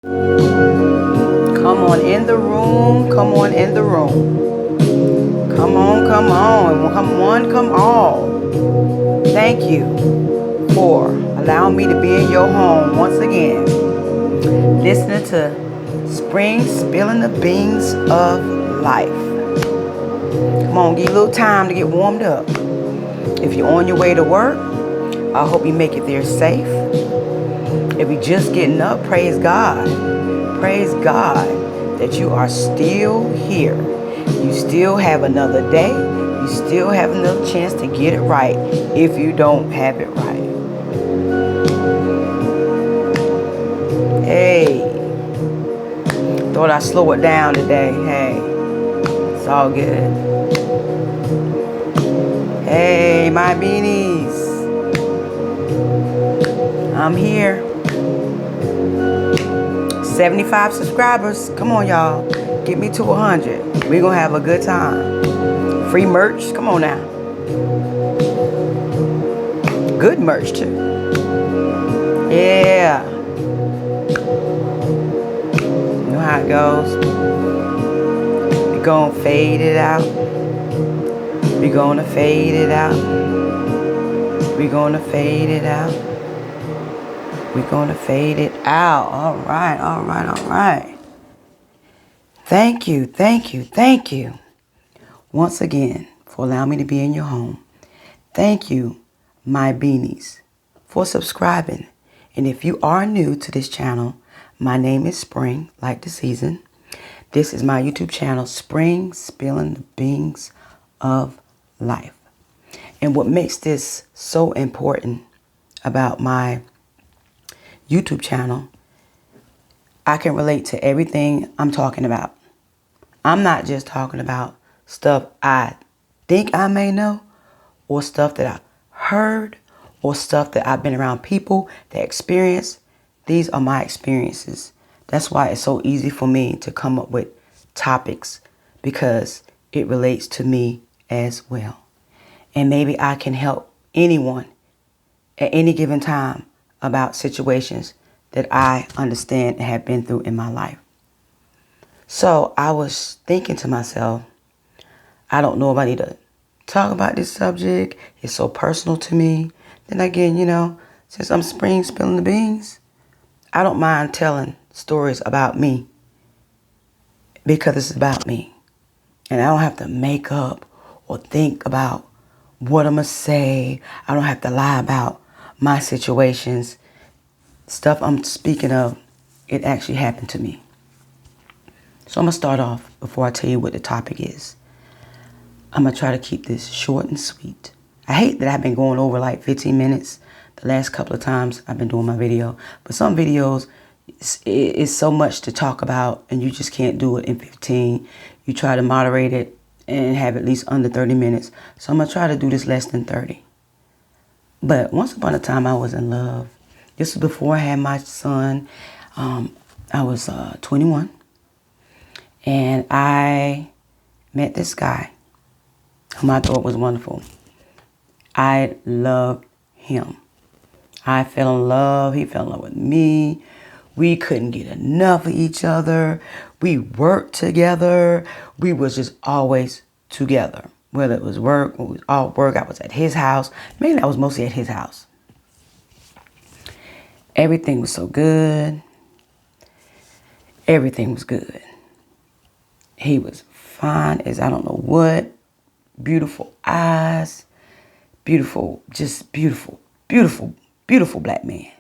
Come on in the room. Come on in the room. Come on, come on. Come on, come all. Thank you for allowing me to be in your home once again. Listening to Spring spilling the beans of life. Come on, give you a little time to get warmed up. If you're on your way to work, I hope you make it there safe. If you're just getting up, praise God. Praise God that you are still here. You still have another day. You still have another chance to get it right if you don't have it right. Hey, thought I'd slow it down today. Hey, it's all good. Hey, my beanies. I'm here. 75 subscribers. Come on, y'all. Get me to 100. We're going to have a good time. Free merch. Come on now. Good merch, too. Yeah. You know how it goes. We're going to fade it out. We're going to fade it out. We're going to fade it out. We're going to fade it out. All right, all right, all right. Thank you, thank you, thank you once again for allowing me to be in your home. Thank you, my beanies, for subscribing. And if you are new to this channel, my name is Spring, like the season. This is my YouTube channel, Spring Spilling the Beans of Life. And what makes this so important about my YouTube channel, I can relate to everything I'm talking about. I'm not just talking about stuff I think I may know or stuff that I've heard or stuff that I've been around people that experience. These are my experiences. That's why it's so easy for me to come up with topics because it relates to me as well. And maybe I can help anyone at any given time about situations that I understand and have been through in my life. So I was thinking to myself, I don't know if I need to talk about this subject. It's so personal to me. Then again, since I'm Spring spilling the beans, I don't mind telling stories about me because it's about me. And I don't have to make up or think about what I'm going to say. I don't have to lie about my situations. Stuff I'm speaking of, it actually happened to me. So I'm going to start off before I tell you what the topic is. I'm going to try to keep this short and sweet. I hate that I've been going over like 15 minutes the last couple of times I've been doing my video. But some videos, it's so much to talk about and you just can't do it in 15. You try to moderate it and have at least under 30 minutes. So I'm going to try to do this less than 30. But once upon a time, I was in love. This was before I had my son. I was 21. And I met this guy whom I thought was wonderful. I loved him. I fell in love. He fell in love with me. We couldn't get enough of each other. We worked together. We was just always together. Whether it was work, it was all work. I was at his house. Mainly I was mostly at his house. Everything was so good. Everything was good. He was fine as I don't know what. Beautiful eyes. Beautiful, just beautiful, beautiful, beautiful black man.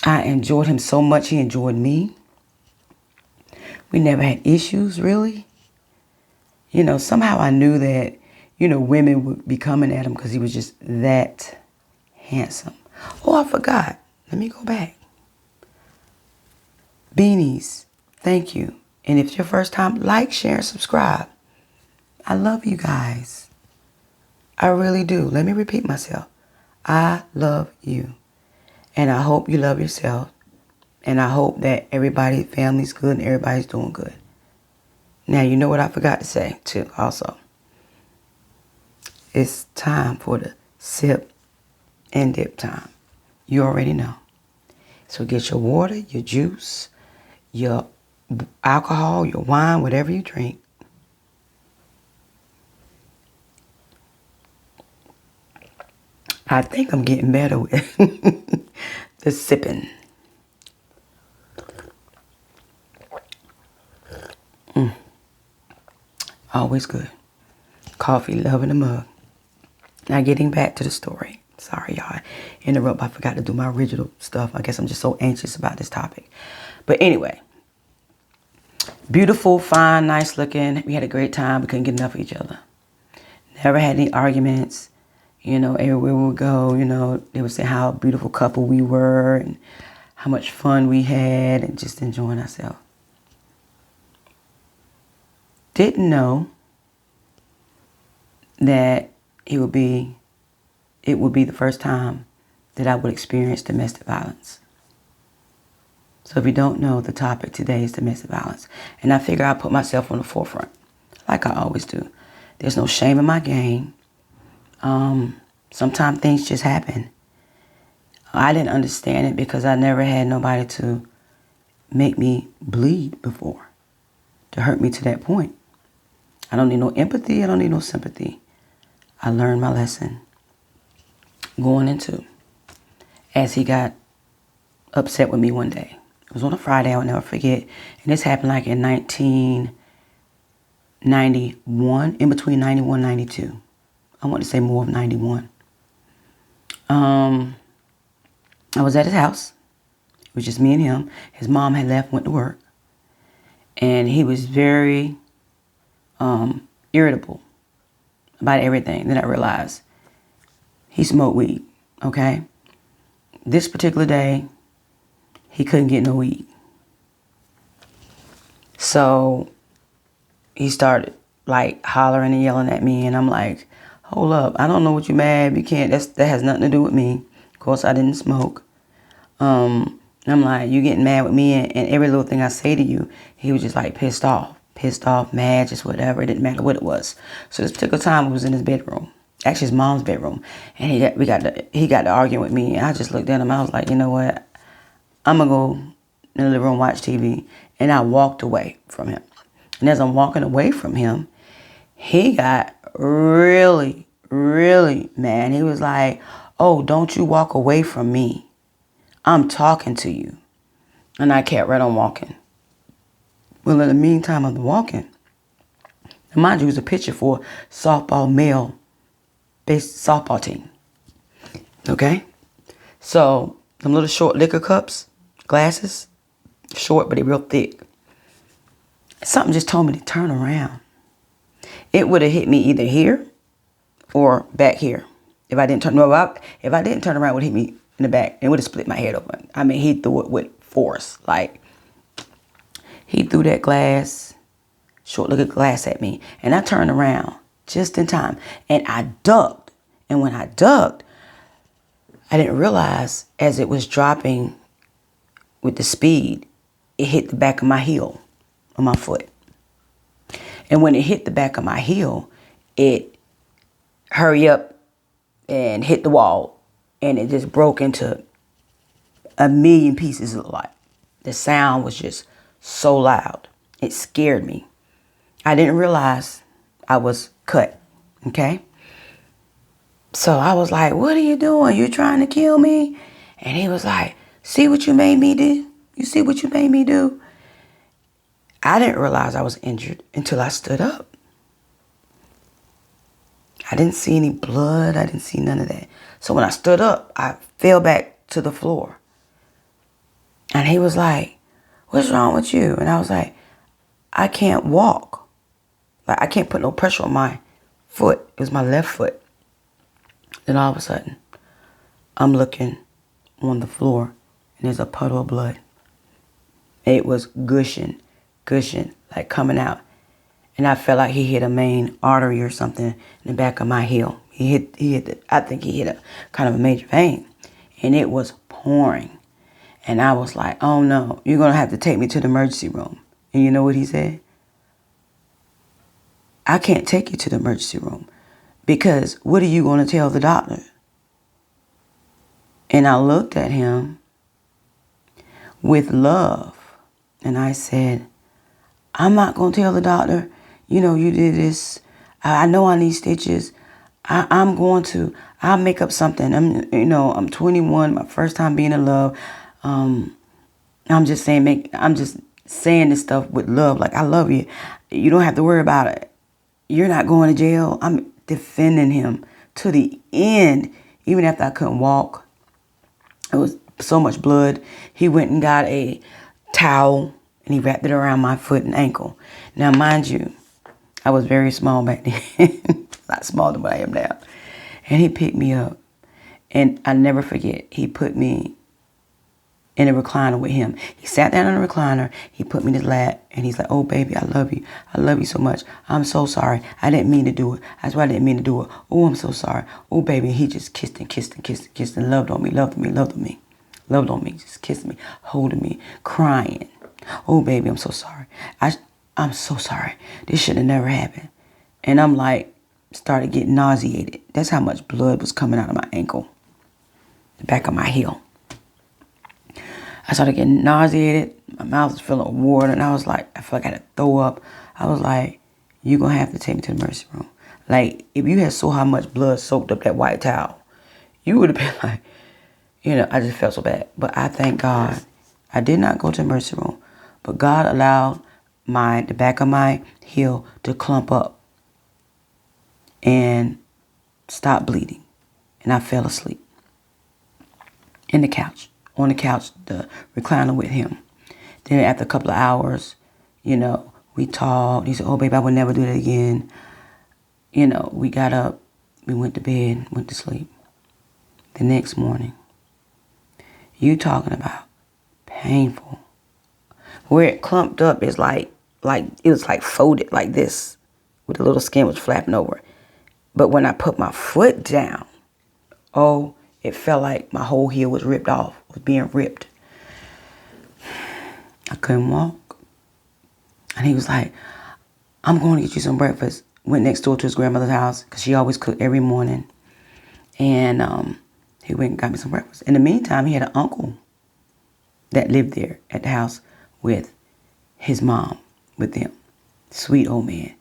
I enjoyed him so much. He enjoyed me. We never had issues, really. Somehow I knew that, women would be coming at him because he was just that handsome. Oh, I forgot. Let me go back. Beanies, thank you. And if it's your first time, like, share, and subscribe. I love you guys. I really do. Let me repeat myself. I love you. And I hope you love yourself. And I hope that everybody's family's good and everybody's doing good. Now, you know what I forgot to say, too, also. It's time for the sip and dip time. You already know. So get your water, your juice, your alcohol, your wine, whatever you drink. I think I'm getting better with the sipping. Always good. Coffee, love in a mug. Now getting back to the story. Sorry, y'all. Interrupt. I forgot to do my original stuff. I guess I'm just so anxious about this topic. But anyway. Beautiful, fine, nice looking. We had a great time. We couldn't get enough of each other. Never had any arguments. You know, everywhere we would go, you know, they would say how beautiful couple we were and how much fun we had and just enjoying ourselves. Didn't know that it would be the first time that I would experience domestic violence. So if you don't know, the topic today is domestic violence. And I figure I put myself on the forefront, like I always do. There's no shame in my game. Sometimes things just happen. I didn't understand it because I never had nobody to make me bleed before, to hurt me to that point. I don't need no empathy. I don't need no sympathy. I learned my lesson going into as he got upset with me one day. It was on a Friday, I will never forget. And this happened like in 1991, in between 91 and 92. I want to say more of 91. I was at his house. It was just me and him. His mom had left, went to work. And he was very irritable about everything. Then I realized he smoked weed, okay? This particular day, he couldn't get no weed. So he started like hollering and yelling at me, and I'm like, hold up, I don't know what you mad. You can't, that has nothing to do with me. Of course, I didn't smoke. I'm like, you getting mad with me, and every little thing I say to you, he was just like pissed off, mad, just whatever. It didn't matter what it was. So this particular time, we was in his bedroom, actually his mom's bedroom, and he got to arguing with me, and I just looked at him. I was like, you know what? I'm gonna go in the living room, watch TV, and I walked away from him. And as I'm walking away from him, he got really, really mad. He was like, oh, don't you walk away from me. I'm talking to you. And I kept right on walking. Well, in the meantime of the walking, and mind you, it was a picture for softball male-based softball team. Okay? So, them little short liquor cups, glasses, short, but they're real thick. Something just told me to turn around. It would have hit me either here or back here. If I didn't turn around, it would hit me in the back. It would have split my head open. I mean, he threw it with force. Like, he threw that glass, short liquor glass at me. And I turned around just in time. And I ducked. And when I ducked, I didn't realize as it was dropping with the speed, it hit the back of my heel on my foot. And when it hit the back of my heel, it hurried up and hit the wall. And it just broke into a million pieces of light. The sound was just so loud. It scared me. I didn't realize I was cut, okay? So I was like, what are you doing? You trying to kill me? And he was like, see what you made me do? You see what you made me do? I didn't realize I was injured until I stood up. I didn't see any blood. I didn't see none of that. So when I stood up, I fell back to the floor. And he was like, what's wrong with you? And I was like, I can't walk. Like, I can't put no pressure on my foot. It was my left foot. Then all of a sudden, I'm looking on the floor, and there's a puddle of blood. It was gushing, like coming out. And I felt like he hit a main artery or something in the back of my heel. I think he hit a kind of a major vein. And it was pouring. And I was like, oh no, you're going to have to take me to the emergency room. And you know what he said? I can't take you to the emergency room because what are you going to tell the doctor? And I looked at him with love. And I said, I'm not going to tell the doctor, you did this. I know I need stitches. I'll make up something. I'm 21, my first time being in love. I'm just saying this stuff with love. Like, I love you. You don't have to worry about it. You're not going to jail. I'm defending him to the end. Even after I couldn't walk, it was so much blood. He went and got a towel and he wrapped it around my foot and ankle. Now, mind you, I was very small back then. A lot smaller than what I am now. And he picked me up. And I never forget, he put me in a recliner with him. He sat down in a recliner. He put me in his lap. And he's like, oh, baby, I love you. I love you so much. I'm so sorry. I didn't mean to do it. That's why I didn't mean to do it. Oh, I'm so sorry. Oh, baby. He just kissed and kissed and kissed and kissed and loved on me, loved on me, loved on me. Loved on me. Just kissed me, holding me, crying. Oh, baby, I'm so sorry. I'm so sorry. This should have never happened. And I'm like, started getting nauseated. That's how much blood was coming out of my ankle, the back of my heel. I started getting nauseated. My mouth was filling with water. And I was like, I felt like I had to throw up. I was like, you're going to have to take me to the emergency room. Like, if you had saw how much blood soaked up that white towel, you would have been like, I just felt so bad. But I thank God. I did not go to the emergency room. But God allowed the back of my heel to clump up and stop bleeding. And I fell asleep on the couch, the recliner with him. Then after a couple of hours, we talked. He said, oh, baby, I would never do that again. We got up, we went to bed, went to sleep. The next morning, you talking about painful. Where it clumped up is like it was like folded like this, with the little skin was flapping over. But when I put my foot down, it felt like my whole heel was ripped off, was being ripped. I couldn't walk. And he was like, I'm going to get you some breakfast. Went next door to his grandmother's house because she always cooked every morning. And he went and got me some breakfast. In the meantime, he had an uncle that lived there at the house with his mom, with them. Sweet old man.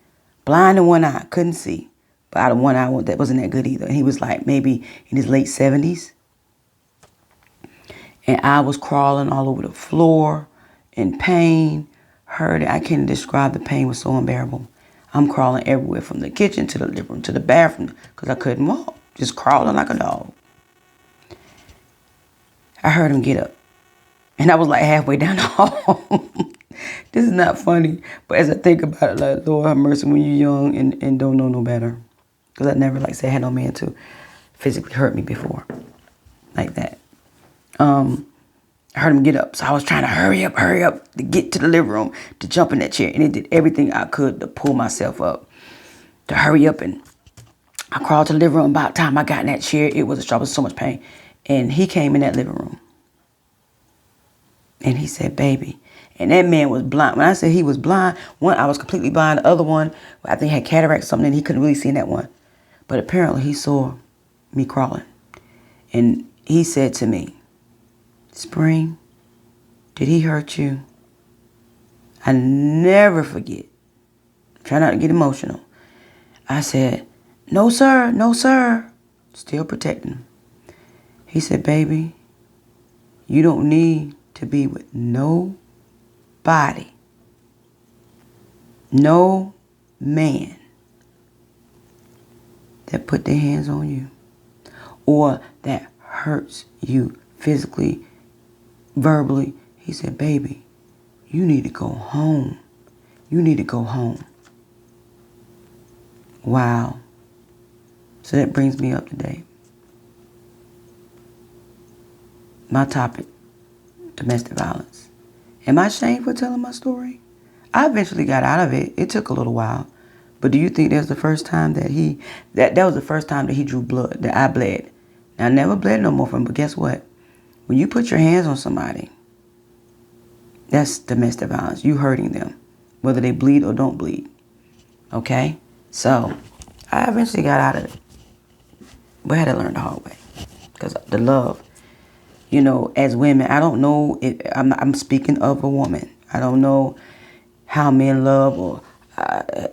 Blind in one eye, couldn't see. But out of one eye, that wasn't that good either. And he was like maybe in his late 70s. And I was crawling all over the floor in pain. Hurt it. I can't describe the pain. It was so unbearable. I'm crawling everywhere from the kitchen to the living room to the bathroom because I couldn't walk. Just crawling like a dog. I heard him get up. And I was like halfway down the hall. This is not funny. But as I think about it, like, Lord have mercy when you're young and don't know no better. Because I never, had no man to physically hurt me before. Like that. I heard him get up. So I was trying to hurry up to get to the living room, to jump in that chair. And it did everything I could to pull myself up, to hurry up. And I crawled to the living room. About the time I got in that chair, I was so much pain. And he came in that living room. And he said, baby. And that man was blind. When I said he was blind, one, I was completely blind. The other one, I think he had cataracts or something, and he couldn't really see in that one. But apparently he saw me crawling. And he said to me, Spring, did he hurt you? I never forget. Try not to get emotional. I said, no, sir, no, sir. Still protecting him. He said, baby, you don't need to be with nobody. No man that put their hands on you or that hurts you physically, verbally. He said, baby, you need to go home. You need to go home. Wow. So that brings me up today. My topic, domestic violence. Am I ashamed for telling my story? I eventually got out of it. It took a little while. But do you think that was the first time that that was the first time that he drew blood, that I bled? Now, I never bled no more from him, but guess what? When you put your hands on somebody, that's domestic violence. You hurting them, whether they bleed or don't bleed. Okay? So, I eventually got out of it. But I had to learn the hard way. Because the love, you know, as women, I don't know if I'm speaking of a woman. I don't know how men love, or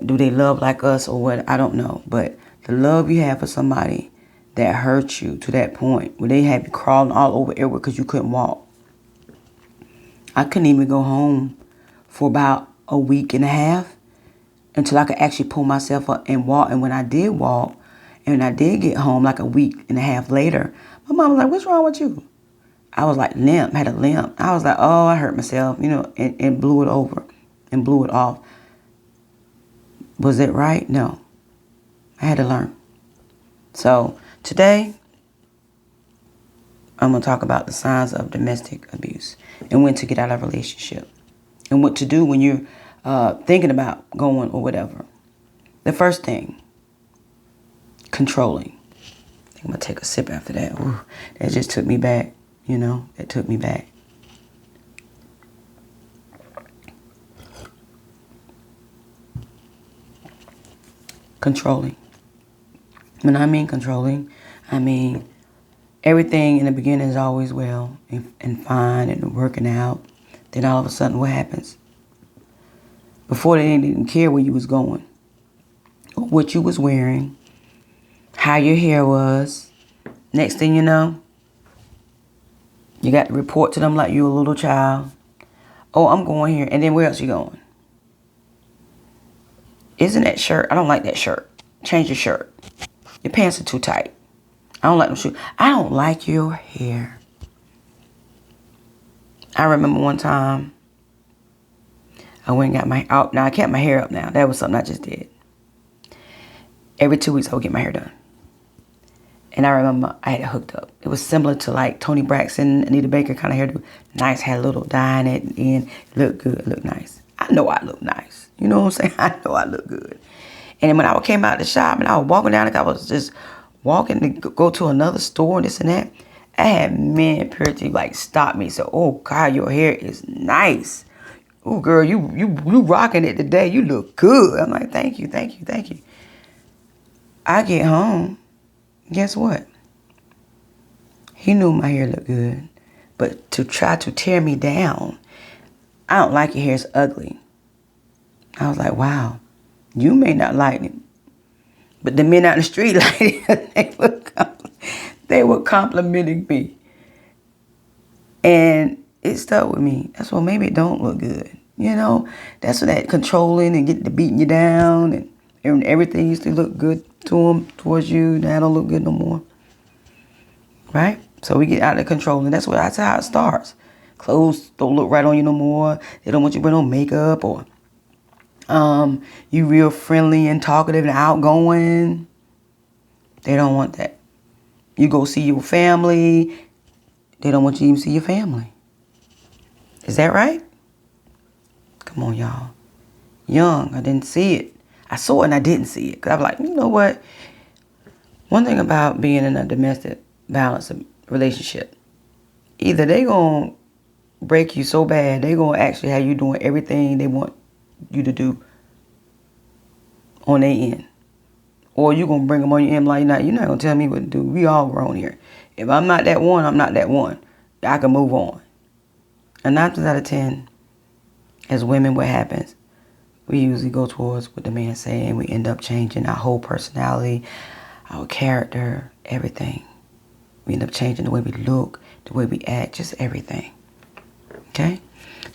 do they love like us or what? I don't know. But the love you have for somebody that hurt you to that point where they have you crawling all over everywhere because you couldn't walk. I couldn't even go home for about a week and a half until I could actually pull myself up and walk. And when I did walk, and I did get home like a week and a half later, my mom was like, "What's wrong with you?" I was like limp, had a limp. I was like, "Oh, I hurt myself," you know, and blew it over and blew it off. Was it right? No. I had to learn. So today, I'm going to talk about the signs of domestic abuse and when to get out of a relationship and what to do when you're thinking about going or whatever. The first thing, controlling. I think I'm going to take a sip after that. Ooh, that just took me back, you know, that took me back. Controlling. When I mean controlling, I mean everything in the beginning is always well and fine and working out. Then all of a sudden, what happens? Before they didn't even care where you was going, or what you was wearing, how your hair was. Next thing you know, you got to report to them like you a little child. Oh, I'm going here. And then where else you going? Isn't that shirt? I don't like that shirt. Change your shirt. Your pants are too tight. I don't like them shoes. I don't like your hair. I remember one time I went and got my out. Now I kept my hair up now. That was something I just did. Every 2 weeks I would get my hair done. And I remember I had it hooked up. It was similar to like Toni Braxton, Anita Baker kind of hairdo. Nice, had a little dye in it, and it looked good, looked nice. I know I look nice. You know what I'm saying? I know I look good. And then when I came out of the shop and I was walking down, like I was just walking to go to another store and this and that, I had men pretty like stop me. So, "Oh God, your hair is nice. Oh girl, you rocking it today. You look good." I'm like, "Thank you, thank you, thank you." I get home. Guess what? He knew my hair looked good. But to try to tear me down, "I don't like your hair, it's ugly." I was like, wow, you may not like it. But the men out in the street like it. They were complimenting me. And it stuck with me. That's why maybe it don't look good. You know, that's what that controlling and getting to beating you down and everything used to look good to them, towards you. Now it don't look good no more. Right? So we get out of control, and that's how it starts. Clothes don't look right on you no more. They don't want you to wear no makeup, or you real friendly and talkative and outgoing. They don't want that. You go see your family, they don't want you to even see your family. Is that right? Come on, y'all. Young, I didn't see it. I saw it and I didn't see it. Because I was like, you know what? One thing about being in a domestic violence relationship, either they going to break you so bad, they going to actually have you doing everything they want you to do on their end. Or you going to bring them on your end like, you're not going to tell me what to do. We all grown here. If I'm not that one, I'm not that one. I can move on. And 9 times out of 10, as women, what happens? We usually go towards what the man say, and we end up changing our whole personality, our character, everything. We end up changing the way we look, the way we act, just everything. Okay?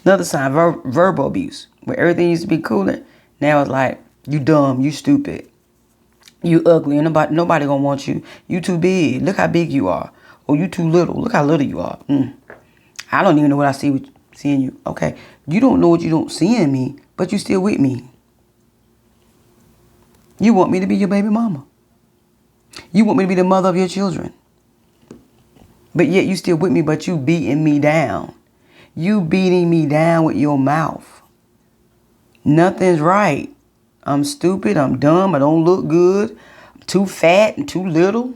Another sign, verbal abuse, where everything used to be cooler. Now it's like, you dumb, you stupid, you ugly, and nobody gonna want you. You too big, look how big you are. Or you too little, look how little you are. I don't even know what I see with seeing you. Okay, you don't know what you don't see in me, but you still with me. You want me to be your baby mama. You want me to be the mother of your children. But yet you still with me, but you beating me down. You beating me down with your mouth. Nothing's right. I'm stupid, I'm dumb, I don't look good. I'm too fat and too little.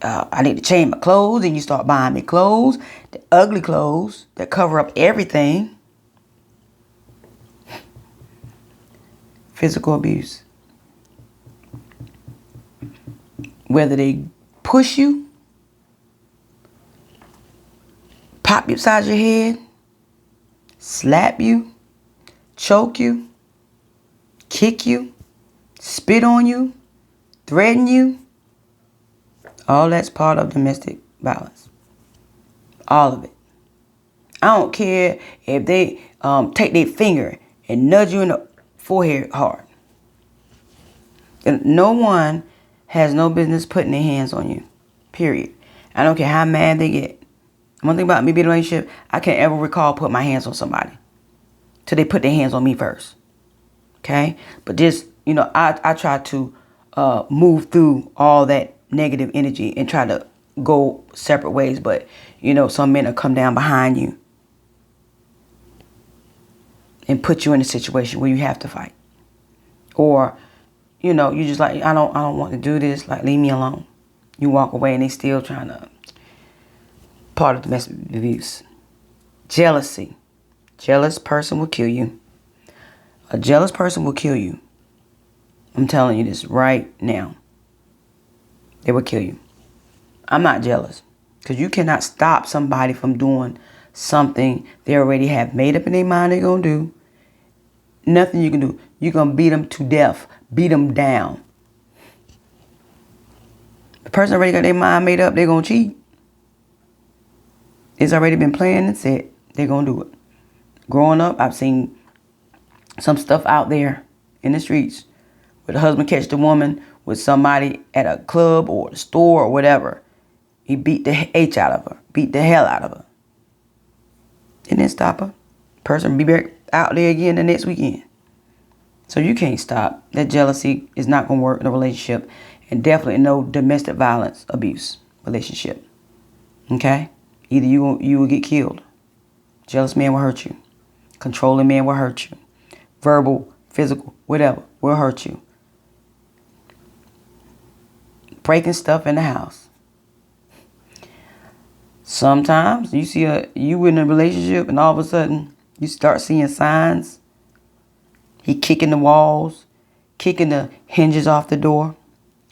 I need to change my clothes, and you start buying me clothes, the ugly clothes that cover up everything. Physical abuse. Whether they push you, pop you upside your head, slap you, choke you, kick you, spit on you, threaten you. All that's part of domestic violence. All of it. I don't care if they take their finger and nudge you in the forehead hard. And no one has no business putting their hands on you. Period. I don't care how mad they get. One thing about me being in a relationship, I can't ever recall putting my hands on somebody till they put their hands on me first. Okay? But just, I try to move through all that negative energy and try to go separate ways. But, some men will come down behind you and put you in a situation where you have to fight. Or, you just like, I don't want to do this. Like, leave me alone. You walk away and they still trying to. Part of domestic abuse. Jealousy. Jealous person will kill you. A jealous person will kill you. I'm telling you this right now. They will kill you. I'm not jealous. Because you cannot stop somebody from doing something they already have made up in their mind they're going to do. Nothing you can do. You're going to beat them to death. Beat them down. The person already got their mind made up, they're going to cheat. It's already been planned and set. They're going to do it. Growing up, I've seen some stuff out there in the streets where the husband catch the woman with somebody at a club or the store or whatever. He beat the H out of her. Beat the hell out of her. And then stop her. Person be back out there again the next weekend. So you can't stop. That jealousy is not going to work in a relationship. And definitely no domestic violence abuse relationship. Okay? Either you will get killed. Jealous man will hurt you. Controlling man will hurt you. Verbal, physical, whatever will hurt you. Breaking stuff in the house. Sometimes you see you in a relationship and all of a sudden you start seeing signs. He kicking the walls, kicking the hinges off the door.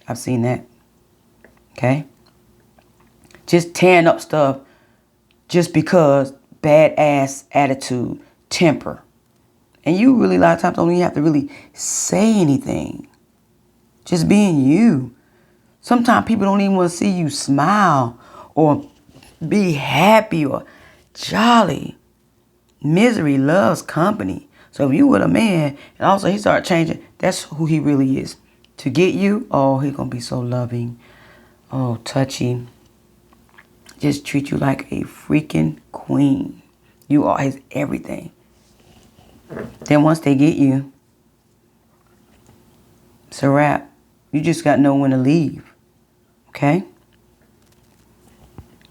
I've seen that. Okay? Just tearing up stuff just because bad ass attitude, temper. And you really a lot of times don't even have to really say anything. Just being you. Sometimes people don't even want to see you smile or be happy or jolly. Misery loves company. So if you with a man and also he start changing, that's who he really is. To get you, oh, he's going to be so loving. Oh, touchy. Just treat you like a freaking queen. You are his everything. Then once they get you, it's a wrap. You just got to know when to leave. Okay?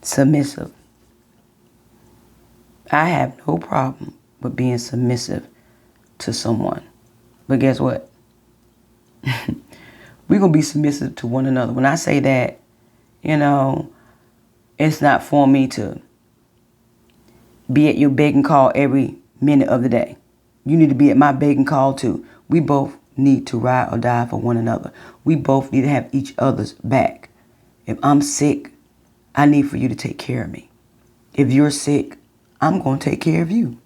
Submissive. I have no problem with being submissive to someone. But guess what? We're going to be submissive to one another. When I say that, it's not for me to be at your beck and call every minute of the day. You need to be at my beck and call too. We both need to ride or die for one another. We both need to have each other's back. If I'm sick, I need for you to take care of me. If you're sick, I'm going to take care of you.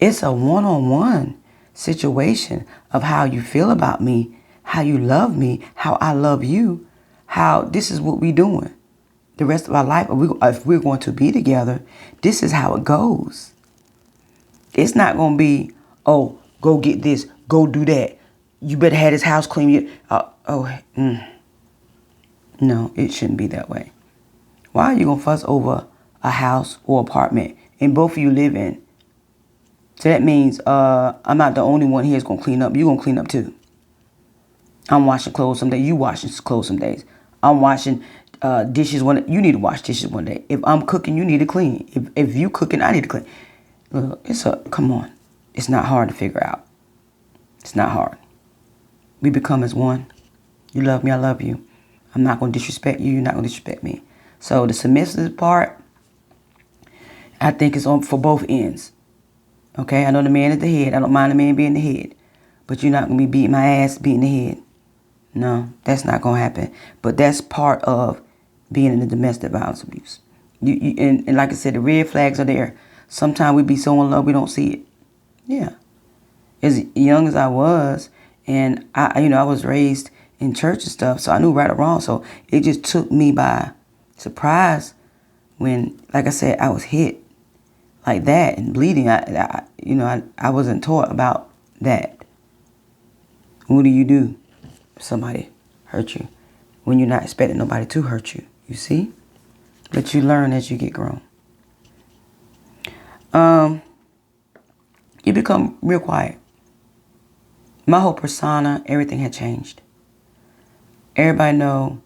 It's a one-on-one situation of how you feel about me, how you love me, how I love you, how this is what we're doing. The rest of our life, if we're going to be together, this is how it goes. It's not going to be, oh, go get this, go do that. You better have this house clean. No, it shouldn't be that way. Why are you going to fuss over a house or apartment and both of you live in? So that means I'm not the only one here that's going to clean up. You're going to clean up too. I'm washing clothes some days. You washing clothes some days. I'm washing dishes one day. You need to wash dishes one day. If I'm cooking, you need to clean. If you cooking, I need to clean. Look, come on. It's not hard to figure out. It's not hard. We become as one. You love me, I love you. I'm not going to disrespect you. You're not going to disrespect me. So the submissive part, I think is on for both ends. Okay, I know the man is the head. I don't mind the man being the head. But you're not going to be beating my ass, beating the head. No, that's not going to happen. But that's part of being in a domestic violence abuse. And like I said, the red flags are there. Sometimes we be so in love we don't see it. Yeah. As young as I was, and I was raised in church and stuff, so I knew right or wrong. So it just took me by surprise when, like I said, I was hit like that and bleeding. I wasn't taught about that. What do you do if somebody hurt you when you're not expecting nobody to hurt you? You see? But you learn as you get grown. You become real quiet. My whole persona, everything had changed. Everybody know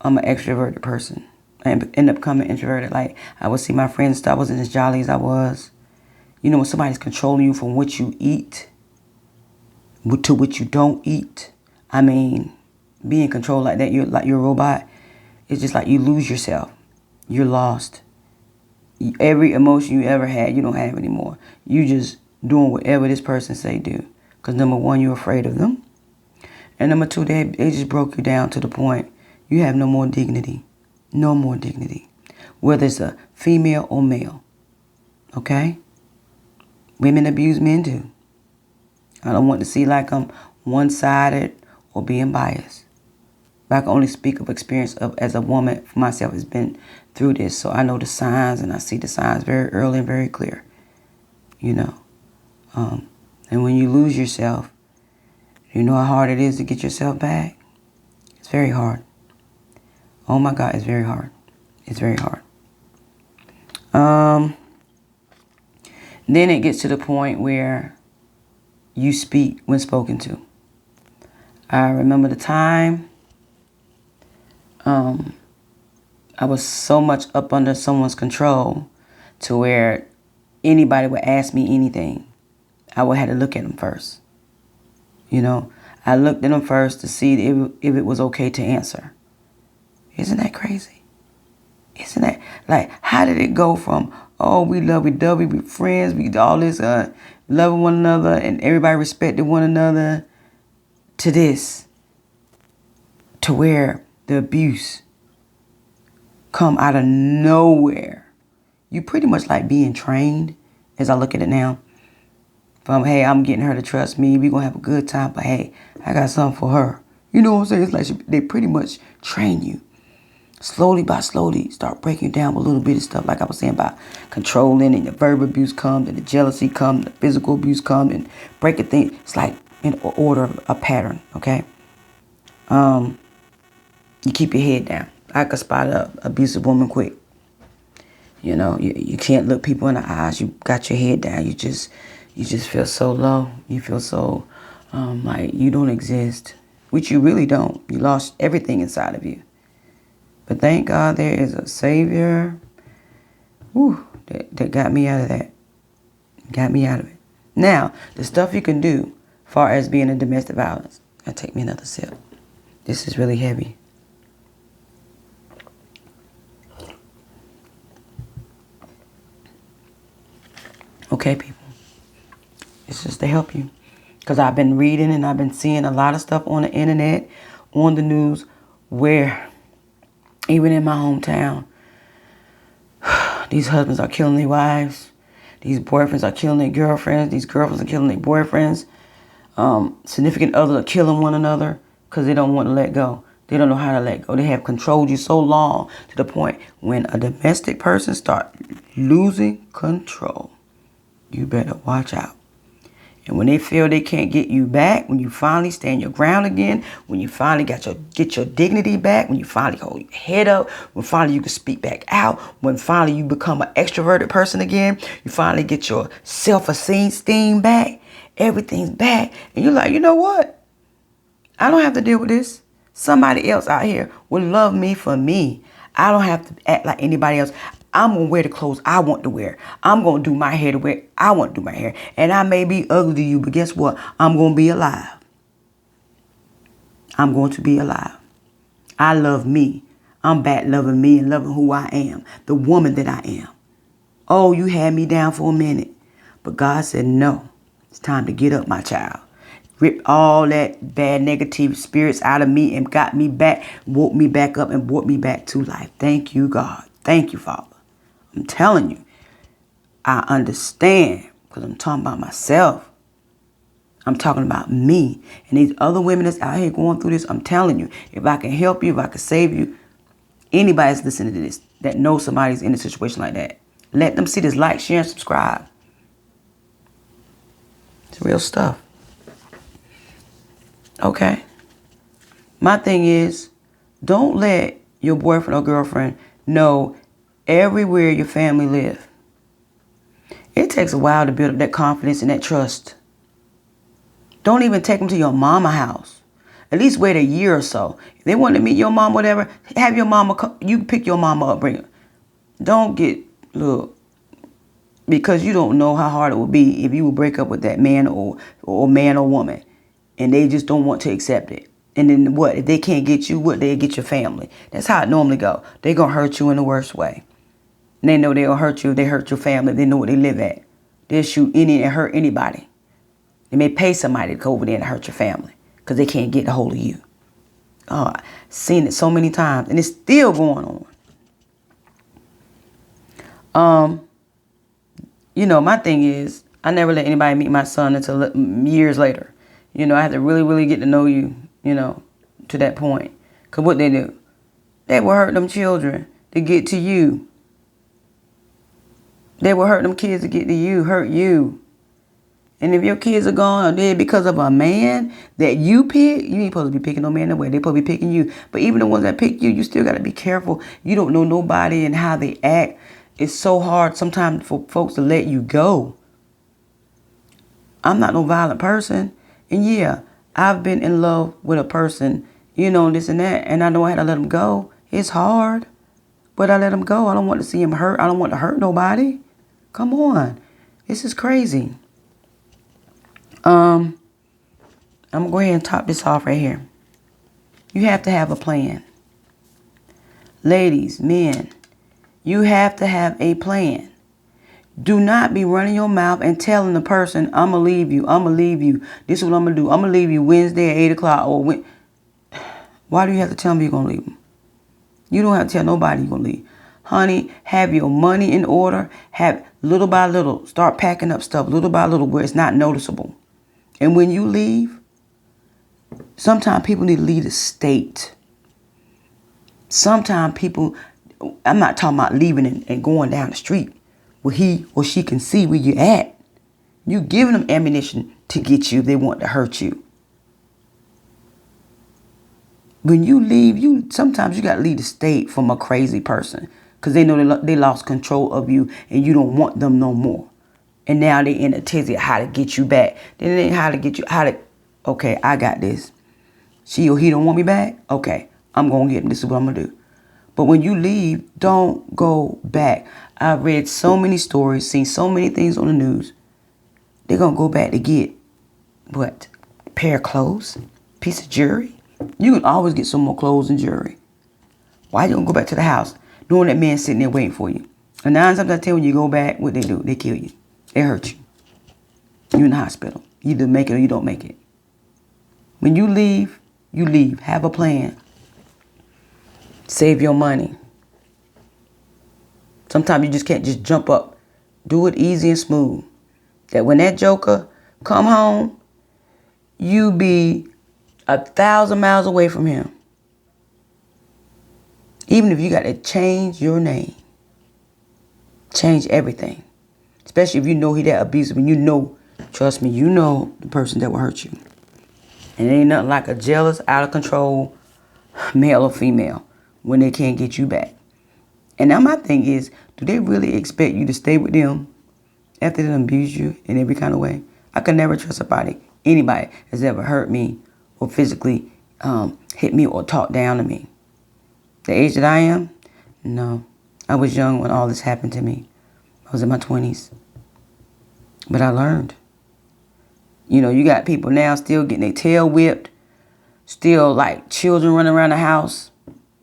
I'm an extroverted person. I end up becoming introverted. Like, I would see my friends stuff. I wasn't as jolly as I was. You know, when somebody's controlling you from what you eat to what you don't eat. I mean, being controlled like that, you're a robot. It's just like you lose yourself. You're lost. Every emotion you ever had, you don't have anymore. You just doing whatever this person say do. Because number one, you're afraid of them. And number two, they just broke you down to the point you have no more dignity. No more dignity. Whether it's a female or male. Okay? Women abuse men too. I don't want to see like I'm one-sided or being biased. But I can only speak of experience of as a woman for myself has been through this. So I know the signs and I see the signs very early and very clear. You know. And when you lose yourself, you know how hard it is to get yourself back? It's very hard. Oh my God, it's very hard. It's very hard. Then it gets to the point where you speak when spoken to. I remember the time I was so much up under someone's control to where anybody would ask me anything, I would have to look at them first. You know, I looked at them first to see if it was okay to answer. Isn't that crazy? Isn't that, like, how did it go from, oh, we lovey-dovey, we friends, we all this, loving one another, and everybody respected one another, to this, to where the abuse come out of nowhere. You pretty much like being trained, as I look at it now, from, hey, I'm getting her to trust me, we gonna have a good time, but hey, I got something for her. You know what I'm saying? It's like they pretty much train you. Slowly by slowly, start breaking you down with a little bit of stuff, like I was saying about controlling, and the verbal abuse comes, and the jealousy comes, the physical abuse comes, and breaking things. It's like in order, a pattern, okay? You keep your head down. I could spot an abusive woman quick. You know, you can't look people in the eyes. You got your head down. You just feel so low. You feel so like you don't exist, which you really don't. You lost everything inside of you. But thank God there is a Savior that got me out of that. Got me out of it. Now, the stuff you can do far as being in domestic violence. I'll take me another sip. This is really heavy. Okay, people. It's just to help you. Because I've been reading and I've been seeing a lot of stuff on the internet, on the news, where even in my hometown, these husbands are killing their wives. These boyfriends are killing their girlfriends. These girlfriends are killing their boyfriends. Significant others are killing one another because they don't want to let go. They don't know how to let go. They have controlled you so long to the point when a domestic person starts losing control, you better watch out. And when they feel they can't get you back, when you finally stand your ground again, when you finally get your dignity back, when you finally hold your head up, when finally you can speak back out, when finally you become an extroverted person again, you finally get your self-esteem back, everything's back, and you're like, you know what? I don't have to deal with this. Somebody else out here will love me for me. I don't have to act like anybody else. I'm going to wear the clothes I want to wear. I'm going to do my hair the way I want to do my hair. And I may be ugly to you, but guess what? I'm going to be alive. I'm going to be alive. I love me. I'm back loving me and loving who I am, the woman that I am. Oh, you had me down for a minute. But God said, no, it's time to get up, my child. Ripped all that bad negative spirits out of me and got me back, woke me back up and brought me back to life. Thank you, God. Thank you, Father. I'm telling you. I understand because I'm talking about myself. I'm talking about me. And these other women that's out here going through this, I'm telling you, if I can help you, if I can save you, anybody's listening to this that knows somebody's in a situation like that, let them see this. Like, share, and subscribe. It's real stuff. Okay? My thing is, don't let your boyfriend or girlfriend know everywhere your family live. It takes a while to build up that confidence and that trust. Don't even take them to your mama house. At least wait a year or so. If they want to meet your mom, whatever, have your mama come. You pick your mama up, bring her. Don't get, look, because you don't know how hard it would be if you would break up with that man or man or woman, and they just don't want to accept it. And then what? If they can't get you, what? They get your family. That's how it normally go. They gonna hurt you in the worst way. And they know they'll hurt you if they hurt your family. They know where they live at. They'll shoot any and hurt anybody. They may pay somebody to go over there and hurt your family because they can't get a hold of you. Oh, I've seen it so many times, and it's still going on. You know, my thing is, I never let anybody meet my son until years later. You know, I had to really, really get to know you, you know, to that point. Because what they do, they will hurt them children to get to you. They will hurt them kids to get to you, hurt you. And if your kids are gone or dead because of a man that you pick, you ain't supposed to be picking no man that way. They're supposed to be picking you. But even the ones that pick you, you still got to be careful. You don't know nobody and how they act. It's so hard sometimes for folks to let you go. I'm not no violent person. And yeah, I've been in love with a person, you know, this and that. And I know I had to let him go. It's hard. But I let him go. I don't want to see him hurt. I don't want to hurt nobody. Come on. This is crazy. I'm going to go ahead and top this off right here. You have to have a plan. Ladies, men, you have to have a plan. Do not be running your mouth and telling the person, I'm going to leave you. I'm going to leave you. This is what I'm going to do. I'm going to leave you Wednesday at 8 o'clock. Or why do you have to tell me you're going to leave them? You don't have to tell nobody you're going to leave. Honey, have your money in order. Have little by little. Start packing up stuff little by little where it's not noticeable. And when you leave, sometimes people need to leave the state. Sometimes people, I'm not talking about leaving and going down the street where he or she can see where you're at. You giving them ammunition to get you if they want to hurt you. When you leave, sometimes you got to leave the state from a crazy person because they know they lost control of you and you don't want them no more. And now they in a tizzy how to get you back. Then it ain't how to get you, okay, I got this. She or he don't want me back? Okay, I'm going to get him. This is what I'm going to do. But when you leave, don't go back. I've read so many stories, seen so many things on the news. They're going to go back to get, what, a pair of clothes, piece of jewelry? You can always get some more clothes and jewelry. Why you going to go back to the house knowing that man sitting there waiting for you? And 9 times out of 10 when you go back, what they do? They kill you. They hurt you. You're in the hospital. You either make it or you don't make it. When you leave, you leave. Have a plan. Save your money. Sometimes you just can't just jump up. Do it easy and smooth. That when that joker come home, you be 1,000 miles away from him. Even if you got to change your name. Change everything. Especially if you know he that abusive and you know, trust me, you know the person that will hurt you. And it ain't nothing like a jealous, out of control male or female when they can't get you back. And now my thing is, do they really expect you to stay with them after they abuse you in every kind of way? I could never trust anybody that's ever hurt me or physically hit me or talked down to me. The age that I am, no. I was young when all this happened to me. I was in my 20s. But I learned. You know, you got people now still getting their tail whipped. Still like children running around the house.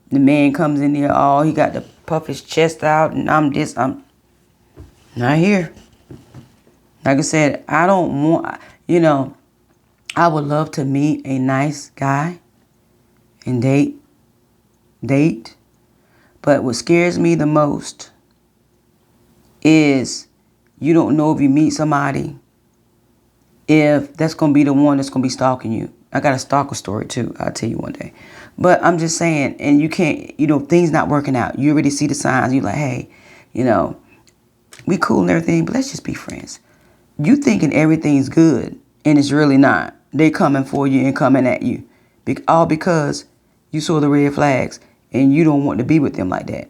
The man comes in there, he got to puff his chest out and I'm not here. Like I said, I don't want, I would love to meet a nice guy and date. But what scares me the most is you don't know if you meet somebody, if that's going to be the one that's going to be stalking you. I got a stalker story too. I'll tell you one day. But I'm just saying, and you can't, things not working out. You already see the signs. You're like, hey, we cool and everything, but let's just be friends. You thinking everything's good, and it's really not. They coming for you and coming at you. All because you saw the red flags, and you don't want to be with them like that.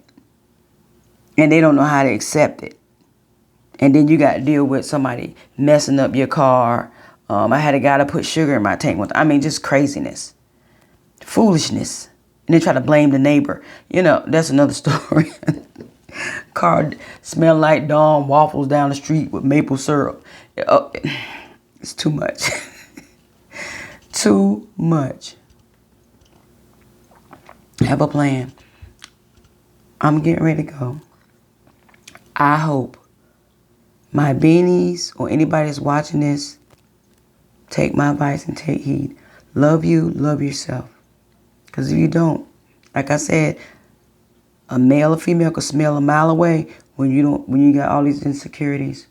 And they don't know how to accept it. And then you got to deal with somebody messing up your car. I had a guy to put sugar in my tank one time. I mean, just craziness. Foolishness. And they try to blame the neighbor. That's another story. Car smell like Dawn waffles down the street with maple syrup. It's too much. Too much. Have a plan. I'm getting ready to go. I hope my beanies or anybody that's watching this take my advice and take heed. Love you, love yourself. Because if you don't, like I said, a male or female could smell a mile away when you got all these insecurities.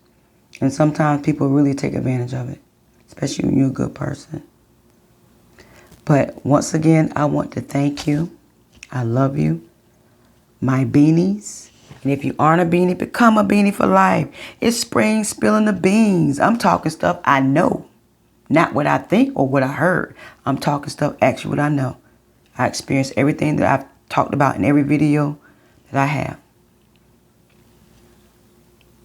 And sometimes people really take advantage of it, especially when you're a good person. But once again, I want to thank you. I love you. My beanies. And if you aren't a beanie, become a beanie for life. It's spring spilling the beans. I'm talking stuff I know. Not what I think or what I heard. I'm talking stuff actually what I know. I experienced everything that I've talked about in every video that I have.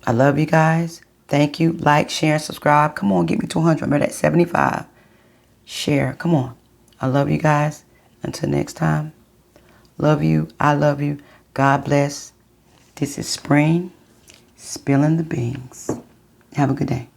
I love you guys. Thank you. Like, share, and subscribe. Come on, get me to 100. I'm at 75. Share. Come on. I love you guys. Until next time. Love you. I love you. God bless. This is Spring Spilling the Beans. Have a good day.